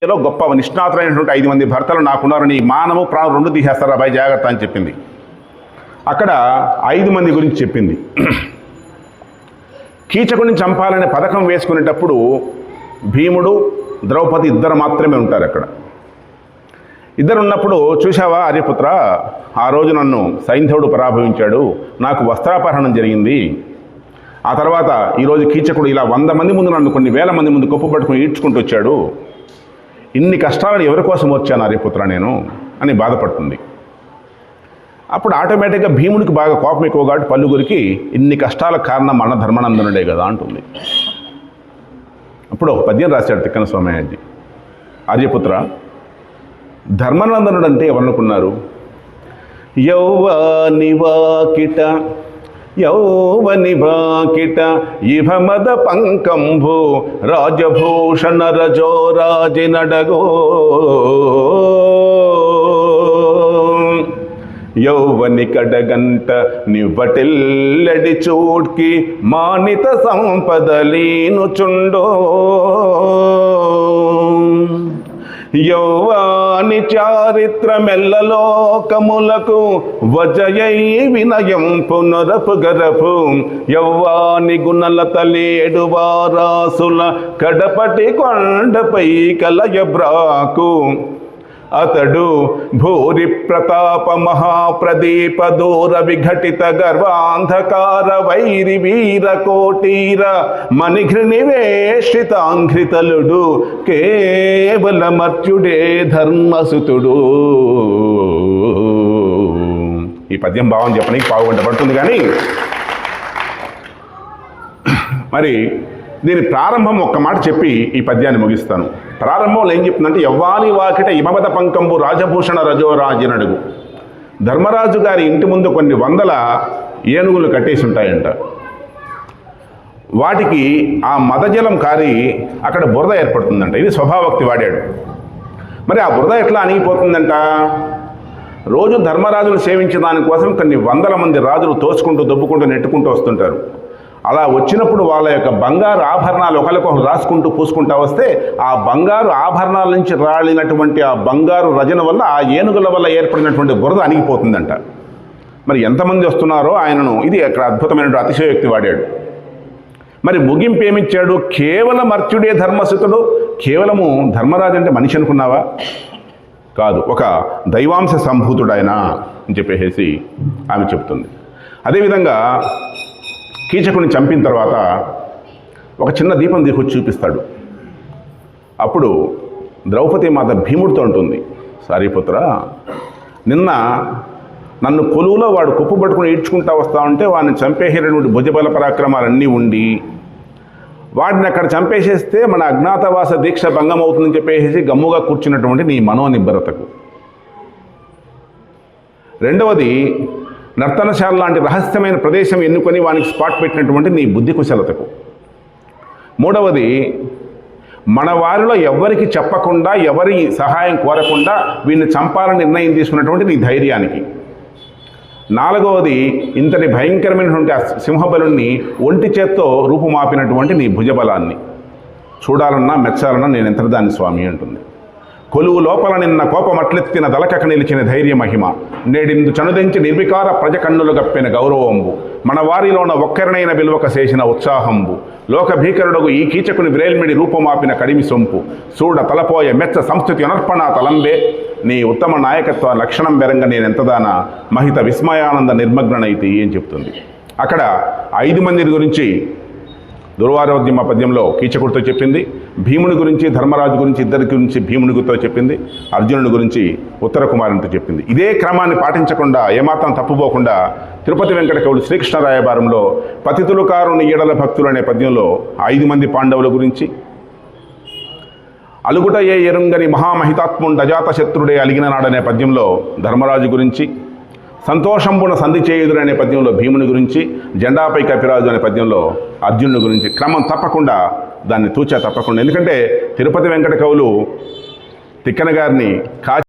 గొప్ప నిష్ణాతులైనటువంటి 5 మంది భర్తలు నాకున్నారని మానము ప్రాణం 2 తీసేస్తారు అబ్బాయి జాగ్రత్త అని చెప్పింది. అక్కడ 5 మంది గురించి చెప్పింది. కీచకుడిని చంపాలనే పథకం వేసుకునేటప్పుడు భీముడు ద్రౌపది ఇద్దరు మాత్రమే ఉంటారు. అక్కడ ఇద్దరు ఉన్నప్పుడు చూశావా ఆర్యపుత్ర, ఆ రోజు నన్ను సైంధవుడు పరాభవించాడు, నాకు వస్త్రాపహరణం జరిగింది. ఆ తర్వాత ఈరోజు కీచకుడు ఇలా 100 మంది ముందు నన్ను కొన్ని వేల మంది ముందు కొప్పు పట్టుకుని ఈడ్చుకుంటూ వచ్చాడు. ఇన్ని కష్టాలను ఎవరి కోసం వచ్చాను ఆర్యపుత్ర నేను అని బాధపడుతుంది. అప్పుడు ఆటోమేటిక్గా భీముడికి బాగా కోపం ఎక్కువ కాబట్టి పలుగురికి ఇన్ని కష్టాలకు కారణం మన ధర్మనందనుడే కదా అంటుంది. అప్పుడు ఒక పద్యం రాశాడు తిక్కన సోమయాజీ. ఆర్యపుత్ర, ధర్మనందనుడు అంటే ఎవరనుకున్నారు? యౌవని వాకిట ఇభమద పంకంభు రాజభూషణ రజో రాజినడగో యౌవని కడగంట నివ్వటెల్లడి చూడ్కి మానిత సంపదలీనుచుండో యౌవాని చారిత్రమెల్లలోకములకు వజయై వినయం పునరపు గరపు యౌవాని గుణలతలేడు వారాసుల కడపటి కొండపై కలయబ్రాకు అతడు భూరి ప్రతాప మహాప్రదీప దూర విఘటిత గర్వాంధకార వైరి వీర కోటీర మణిఘృణివేషితాంఘ్రితలుడు కేవలమర్త్యుడే ధర్మసుతుడు. ఈ పద్యం భావం చెప్పడానికి పావుగంట పడుతుంది. కానీ మరి దీని ప్రారంభం ఒక్క మాట చెప్పి ఈ పద్యాన్ని ముగిస్తాను. ప్రారంభంలో ఏం చెప్తుందంటే, యవ్వాని వాకిట ఇమమద పంకంబు రాజభూషణ రజోరాజనడుగు. ధర్మరాజు గారి ఇంటి ముందు కొన్ని 100 ఏనుగులు కట్టేసి ఉంటాయంట. వాటికి ఆ మదజలం కారి అక్కడ బురద ఏర్పడుతుందంట. ఇది స్వభావోక్తి వాడాడు. మరి ఆ బురద ఎట్లా అణిగిపోతుందంట? రోజు ధర్మరాజును సేవించే దానికోసం కొన్ని 100 మంది రాజులు తోసుకుంటూ దొబ్బుకుంటూ నెట్టుకుంటూ వస్తుంటారు. అలా వచ్చినప్పుడు వాళ్ళ యొక్క బంగారు ఆభరణాలు ఒకరికొకరు రాసుకుంటూ పూసుకుంటూ వస్తే ఆ బంగారు ఆభరణాల నుంచి రాలినటువంటి ఆ బంగారు రజన వల్ల ఆ ఏనుగుల వల్ల ఏర్పడినటువంటి బురద అణిగిపోతుందంట. మరి ఎంతమంది వస్తున్నారో ఆయనను, ఇది అక్కడ అద్భుతమైనటువంటి అతిశయోక్తి వాడాడు. మరి ముగింపు ఏమిచ్చాడు? కేవలం అర్చుడే ధర్మసుతుడు. కేవలము ధర్మరాజు అంటే మనిషి అనుకున్నావా? కాదు, ఒక దైవాంశ సంభూతుడు ఆయన అని చెప్పేసి ఆమె చెప్తుంది. అదేవిధంగా కీచకుని చంపిన తర్వాత ఒక చిన్న దీపం తీసుకొచ్చి చూపిస్తాడు. అప్పుడు ద్రౌపది మాత భీముడితో ఉంటుంది, సారీపుత్ర, నిన్న నన్ను కొలువులో వాడు కుప్పు పట్టుకుని ఈడ్చుకుంటా వస్తా ఉంటే వాడిని చంపేసేటటువంటి భుజబల పరాక్రమాలన్నీ ఉండి వాడిని అక్కడ చంపేసేస్తే మన అజ్ఞాతవాస దీక్ష భంగం అవుతుందని చెప్పేసి గమ్ముగా కూర్చున్నటువంటి నీ మనోనిబ్బరతకు. రెండవది, నర్తనశాల లాంటి రహస్యమైన ప్రదేశం ఎన్నుకొని వానికి స్పాట్ పెట్టినటువంటి నీ బుద్ధి కుశలతకు. మూడవది, మన వారిలో ఎవరికి చెప్పకుండా, ఎవరి సహాయం కోరకుండా వీడిని చంపాలని నిర్ణయం తీసుకున్నటువంటి నీ ధైర్యానికి. నాలుగవది, ఇంతటి భయంకరమైనటువంటి సింహబలుణ్ణి ఒంటి చేత్తో రూపుమాపినటువంటి నీ భుజబలాన్ని. చూడాలన్నా మెచ్చాలన్నా నేను ఎంతటిదాన్ని స్వామి అంటుంది. కొలువు లోపల నిన్న కోపమట్లెత్తిన దళకక నిలిచిన ధైర్య మహిమ, నేడిందు చనుదెంచి నిర్వికార ప్రజ కన్నులు గప్పిన గౌరవంబు, మన వారిలోన ఒక్కరినైన విలువక చేసిన ఉత్సాహంబు, లోక భీకరుడుగు ఈ కీచకుని విరేల్మిడి రూపమాపిన కడిమి సొంపు, చూడ తలపోయ మెచ్చ సంస్కృతి అనర్పణ తలంబే, నీ ఉత్తమ నాయకత్వ లక్షణం బెరంగ నేనెంతదానా మహిత విస్మయానంద నిర్మగ్ననైతి అని చెప్తుంది. అక్కడ 5 మంది గురించి దుర్వారోద్యమ పద్యంలో కీచకుడితో చెప్పింది, భీముని గురించి ధర్మరాజు గురించి ఇద్దరి గురించి భీమునితో చెప్పింది, అర్జునుడి గురించి ఉత్తర కుమారునితో చెప్పింది. ఇదే క్రమాన్ని పాటించకుండా, ఏమాత్రం తప్పుపోకుండా తిరుపతి వెంకట కవులు శ్రీకృష్ణ రాయబారంలో పతితులు కారుని ఈడల భక్తులు అనే పద్యంలో 5 మంది పాండవుల గురించి, అలుగుట ఏ ఎరుంగని మహామహితాత్ముండ అజాత శత్రుడే అలిగిన నాడనే పద్యంలో ధర్మరాజు గురించి, సంతోషంబున సంధి చేయుదురనే పద్యంలో భీముని గురించి, జెండాపై కపిరాజు అనే పద్యంలో అర్జునుడి గురించి క్రమం తప్పకుండా దాన్ని తూచా తప్పకుండా. ఎందుకంటే తిరుపతి వెంకట కవులు తిక్కన గారిని